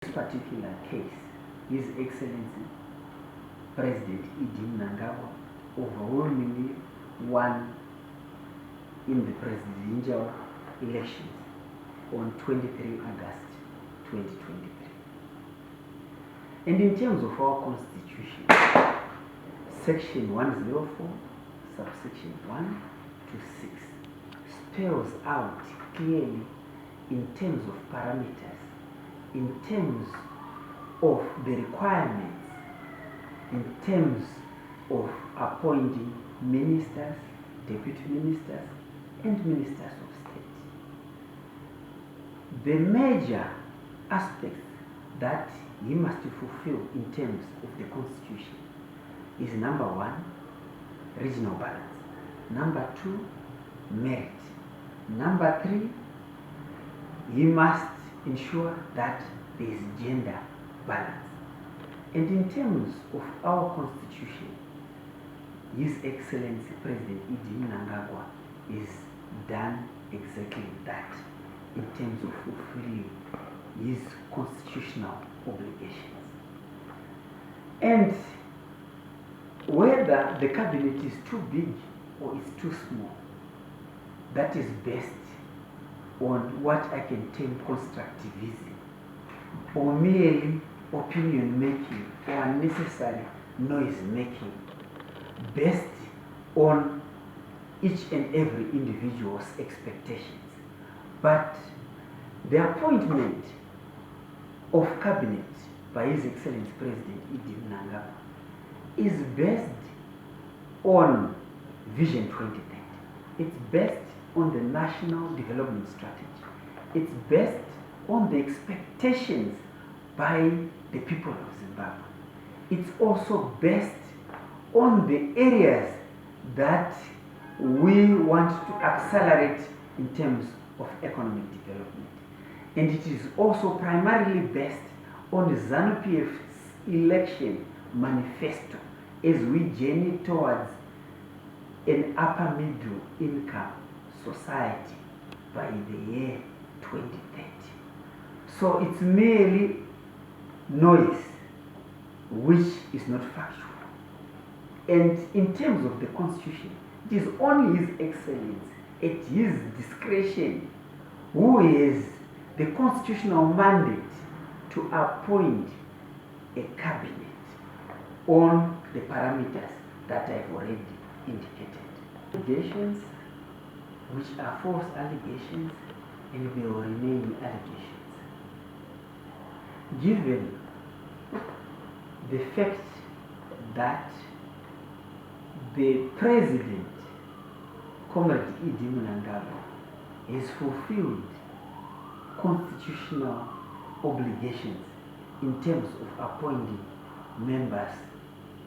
this particular case, His Excellency President E.D. Mnangagwa overwhelmingly won in the presidential elections on 23 August 2023. And in terms of our constitution, section 104, subsection 1 to 6 spells out clearly in terms of parameters, in terms of the requirements, in terms of appointing ministers, deputy ministers, and ministers of state. The major aspects that he must fulfill in terms of the constitution is number 1, regional balance, number 2, merit, number 3, he must ensure that there is gender balance. And in terms of our constitution, His Excellency President E.D. Mnangagwa is done exactly that in terms of fulfilling his constitutional obligations. And whether the cabinet is too big or is too small, that is based on what I can term constructivism, or merely opinion making or unnecessary noise making, based on each and every individual's expectations. But the appointment of cabinet by His Excellency President E.D. Mnangagwa is based on Vision 2030. It's based on the National Development Strategy. It's based on the expectations by the people of Zimbabwe. It's also based on the areas that we want to accelerate in terms of economic development. And it is also primarily based on the ZANU-PF's election manifesto as we journey towards an upper middle income society by the year 2030. So it's merely noise which is not factual. And in terms of the constitution, it is only His Excellency at his discretion who has the constitutional mandate to appoint a cabinet on the parameters that I've already indicated. Allegations which are false allegations, and they will remain allegations. Given the fact that the President, Comrade E.D. Mnangagwa, has fulfilled constitutional obligations in terms of appointing members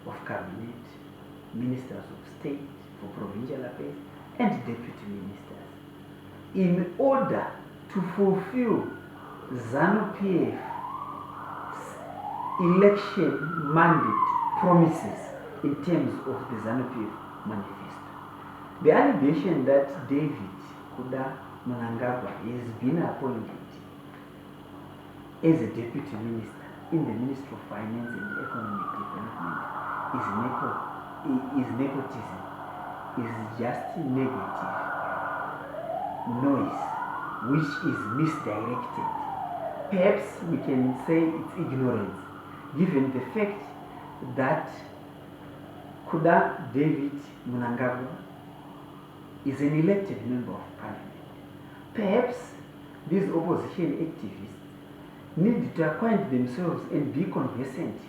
of cabinet, ministers of state for provincial affairs, and deputy ministers, in order to fulfill ZANU-PF's election mandate promises in terms of the ZANU-PF manifesto. The allegation that David Kuda Mnangagwa has been appointed as a deputy minister in the Ministry of Finance and Economic Development is nepotism, is just negative noise which is misdirected. Perhaps we can say it's ignorance, given the fact that Kuda David Mnangagwa is an elected member of parliament. Perhaps these opposition activists need to acquaint themselves and be conversant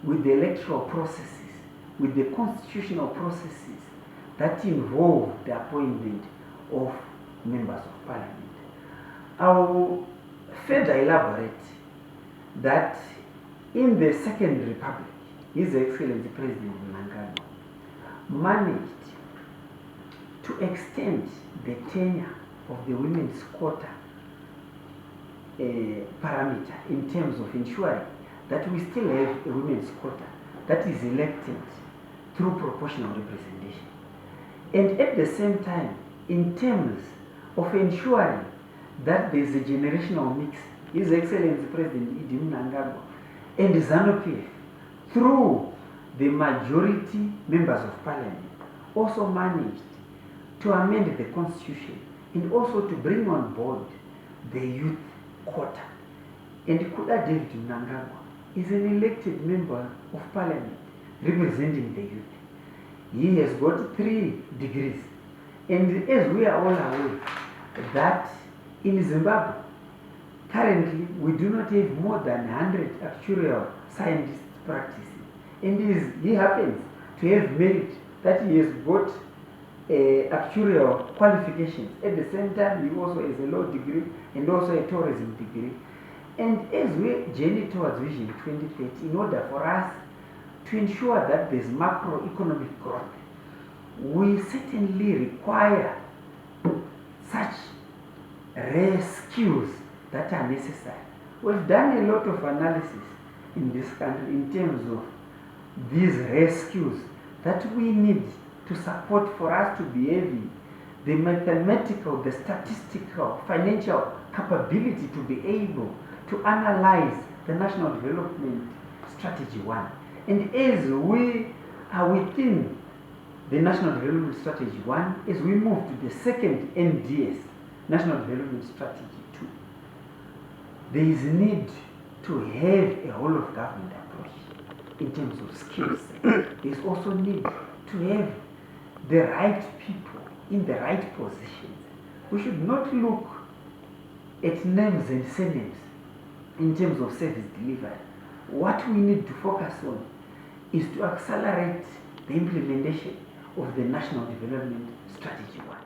with the electoral processes, with the constitutional processes that involve the appointment of members of parliament. I will further elaborate that in the Second Republic, His Excellency President Mnangagwa managed to extend the tenure of the women's quota parameter in terms of ensuring that we still have a women's quota that is elected through proportional representation. And at the same time, in terms of ensuring that there is a generational mix His Excellency President Idi Mnangagwa, and ZANU-PF, through the majority members of parliament, also managed to amend the constitution and also to bring on board the youth quota. And Kuda David Mnangagwa is an elected member of parliament representing the youth. He has got 3 degrees. And as we are all aware that in Zimbabwe, currently we do not have more than 100 actuarial scientists practicing. And he happens to have merit that he has got actuarial qualifications. At the same time, he also has a law degree and also a tourism degree. And as we journey towards Vision 2030, in order for us to ensure that there's macroeconomic growth, we certainly require such rare skills that are necessary. We've done a lot of analysis in this country in terms of these rare skills that we need to support for us to be having the mathematical, the statistical, financial capability to be able to analyze the National Development Strategy 1. And as we are within the National Development Strategy 1, as we move to the second NDS, National Development Strategy 2, there is a need to have a whole of government approach in terms of skills. There is also need to have the right people in the right positions. We should not look at names and surnames in terms of service delivery. What we need to focus on is to accelerate the implementation of the National Development Strategy 1.